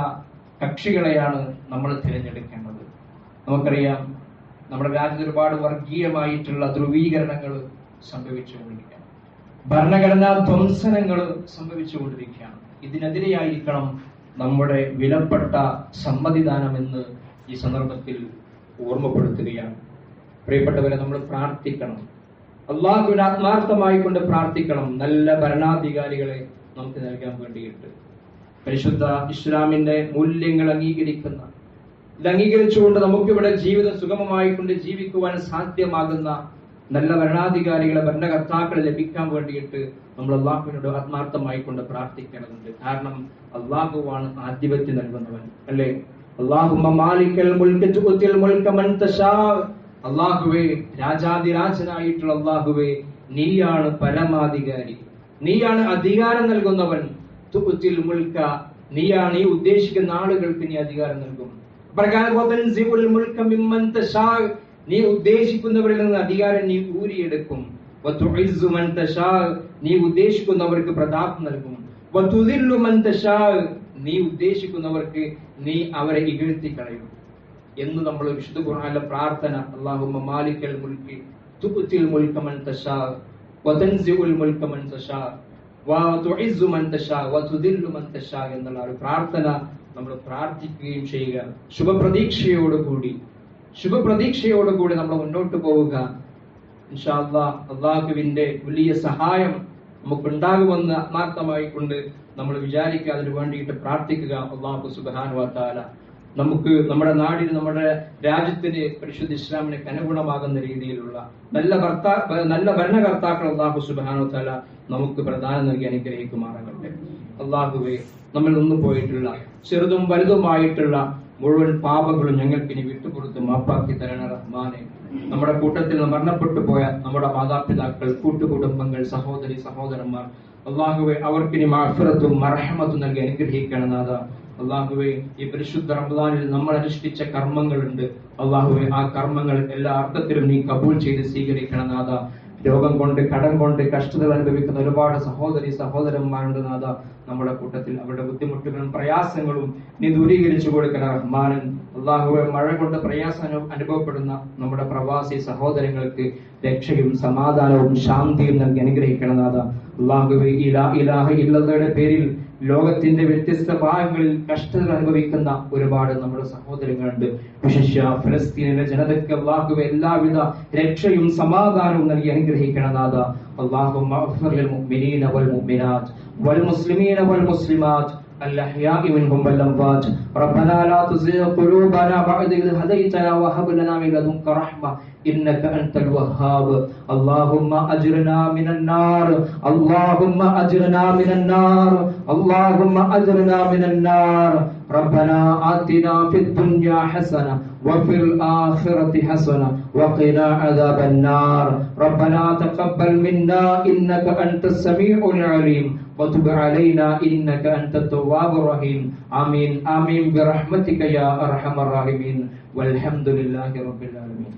കക്ഷികളെയാണ് നമ്മൾ തിരഞ്ഞെടുക്കേണ്ടത്. നമുക്കറിയാം, നമ്മുടെ രാജ്യത്ത് ഒരുപാട് വർഗീയമായിട്ടുള്ള ധ്രുവീകരണങ്ങൾ സംഭവിച്ചുകൊണ്ടിരിക്കുകയാണ്. ഭരണഘടനാ ധ്വംസനങ്ങൾ സംഭവിച്ചുകൊണ്ടിരിക്കുകയാണ്. ഇതിനെതിരെയായിരിക്കണം നമ്മുടെ വിലപ്പെട്ട സമ്മതിദാനം എന്ന് ഈ സന്ദർഭത്തിൽ ഓർമ്മപ്പെടുത്തുകയാണ്. പ്രിയപ്പെട്ടവരെ, നമ്മൾ പ്രാർത്ഥിക്കണം. അള്ളാഹുവിനെ ആത്മാർത്ഥമായി കൊണ്ട് പ്രാർത്ഥിക്കണം, നല്ല ഭരണാധികാരികളെ നമുക്ക് നൽകാൻ വേണ്ടിയിട്ട്. പരിശുദ്ധ ഇസ്ലാമിന്റെ മൂല്യങ്ങൾ അംഗീകരിക്കുന്ന, ഇത് അംഗീകരിച്ചുകൊണ്ട് നമുക്കിവിടെ ജീവിതം സുഗമമായി കൊണ്ട് ജീവിക്കുവാൻ സാധ്യമാകുന്ന നല്ല ഭരണാധികാരികളെ, ഭരണകർത്താക്കളെ ലഭിക്കാൻ വേണ്ടിയിട്ട് നമ്മൾ അള്ളാഹുവിനോട് ആത്മാർത്ഥമായി കൊണ്ട് പ്രാർത്ഥിക്കേണ്ടതുണ്ട്. കാരണം അള്ളാഹുവാണ് ആധിപത്യം നൽകുന്നവൻ, അല്ലേ? അല്ലാഹുമ്മ മാലിക്കൽ മുൽകി തുഅ്തിൽ മുൽക മൻ തശാ. അള്ളാഹുവേ, രാജാതിരാജനായിട്ടുള്ള അള്ളാഹുവേ, നീയാണ് പരമാധികാരി, നീയാണ് അധികാരം നൽകുന്നവൻ. തുഅ്തിൽ മുൽക, നീയാണ് ഈ ഉദ്ദേശിക്കുന്ന ആളുകൾക്ക് നീ അധികാരം നൽകും. നീ ഉദ്ദേശിക്കുന്നവരിൽ നിന്ന് അധികാരം നീ ഊരിയെടുക്കും. നീ ഉദ്ദേശിക്കുന്നവർക്ക് പ്രതാപം നൽകും. നീ ഉദ്ദേശിക്കുന്നവർക്ക് നീ അവരെ ഇകഴ്ത്തി കളയും എന്ന് നമ്മൾ വിശുദ്ധ ഖുർആനിലെ പ്രാർത്ഥന, അല്ലാഹുമ്മ മാലിക്കൽ മുൽകി തുഅ്തിൽ മുൽക മൻ തശാ വതൻസിഉൽ മുൽക മൻ തശാ വതുഇസ്സു മൻ തശാ വതുദില്ലു മൻ തശാ എന്നുള്ള ഒരു പ്രാർത്ഥന നമ്മൾ പ്രാർത്ഥിക്കുകയും ചെയ്യുക. ശുഭപ്രതീക്ഷയോടുകൂടി നമ്മൾ മുന്നോട്ട് പോവുക. ഇൻഷാ അല്ലാഹ് അള്ളാഹുവിന്റെ വലിയ സഹായം നമുക്കുണ്ടാകുമെന്ന് ആത്മാർത്ഥമായി കൊണ്ട് നമ്മൾ വിചാരിക്കുക, അതിനു വേണ്ടിയിട്ട് പ്രാർത്ഥിക്കുക. അല്ലാഹു സുബ്ഹാനഹു വ തആല നമുക്ക് നമ്മുടെ നാടിന്, നമ്മുടെ രാജ്യത്തിന്, പരിശുദ്ധ ഇസ്ലാമിന് അനുഗുണമാകുന്ന രീതിയിലുള്ള നല്ല ഭരണകർത്താക്കൾ അല്ലാഹു സുബ്ഹാനഹു വ തആല നമുക്ക് പ്രദാനം നൽകി അനുഗ്രഹിക്കുമാറാകട്ടെ. അല്ലാഹുവേ, നമ്മൾ ഒന്നും പോയിട്ടുള്ള ചെറുതും വലുതുമായിട്ടുള്ള മുഴുവൻ പാപങ്ങളും ഞങ്ങൾക്ക് ഇനി വിട്ടുകൊടുത്ത് മാപ്പാക്കി തരണ റഹ്മാനെ. നമ്മുടെ കൂട്ടത്തിൽ നിന്ന് മരണപ്പെട്ടു പോയ നമ്മുടെ മാതാപിതാക്കൾ, കൂട്ടുകുടുംബങ്ങൾ, സഹോദരി സഹോദരന്മാർ, അള്ളാഹുവെ, അവർക്കിനി മഗ്ഫിറത്തും മർഹമത്തും നൽകി അനുഗ്രഹിക്കണം നാഥ. അള്ളാഹുവെ, ഈ പരിശുദ്ധ റമദാനിൽ നമ്മൾ അനുഷ്ഠിച്ച കർമ്മങ്ങളുണ്ട്. അള്ളാഹുവെ, ആ കർമ്മങ്ങൾ എല്ലാ അർത്ഥത്തിലും നീ കബൂൽ ചെയ്ത് സ്വീകരിക്കണം നാഥ. രോഗം കൊണ്ട്, കടം കൊണ്ട് കഷ്ടതകൾ അനുഭവിക്കുന്ന ഒരുപാട് സഹോദരി സഹോദരന്മാരുണ്ട് നാഥ. നമ്മുടെ കൂട്ടത്തിൽ അവരുടെ ബുദ്ധിമുട്ടുകളും പ്രയാസങ്ങളും നീ ദൂരീകരിച്ചു കൊടുക്കണം റഹ്മാനൻ. അള്ളാഹുവെ, മഴ കൊണ്ട് പ്രയാസം അനുഭവപ്പെടുന്ന നമ്മുടെ പ്രവാസി സഹോദരങ്ങൾക്ക് രക്ഷയും സമാധാനവും ശാന്തിയും നൽകി അനുഗ്രഹിക്കണം നാഥ. അള്ളാഹുവെ, ഇലാഹ ഇല്ലയുടെ പേരിൽ ലോകത്തിന്റെ വ്യത്യസ്ത ഭാഗങ്ങളിൽ കഷ്ടതകൾ അനുഭവിക്കുന്ന ഒരുപാട് നമ്മുടെ സഹോദരങ്ങളുണ്ട്. വിശേഷ ഫലസ്തീനിലെ ജനതയ്ക്ക് അല്ലാഹുവേ എല്ലാവിധ രക്ഷയും സമാധാനവും നൽകി അനുഗ്രഹിക്കണം നാഥ. اللهم اغفر للمؤمنين والمؤمنات والمسلمين والمسلمات الأحياء منهم والأموات. ربنا لا تزغ قلوبنا بعد إذ هديتنا وهب لنا من لدنك رحمة إنك أنت الوهاب. اللهم أجرنا من النار، اللهم أجرنا من النار، اللهم أجرنا من النار. ربنا آتنا في الدنيا حسنة وفي الآخرة حسنة وقنا عذاب النار. ربنا تقبل منا إنك أنت السميع العليم وتب علينا إنك أنت التواب الرحيم. آمين آمين برحمتك يا أرحم الراحمين والحمد لله رب العالمين.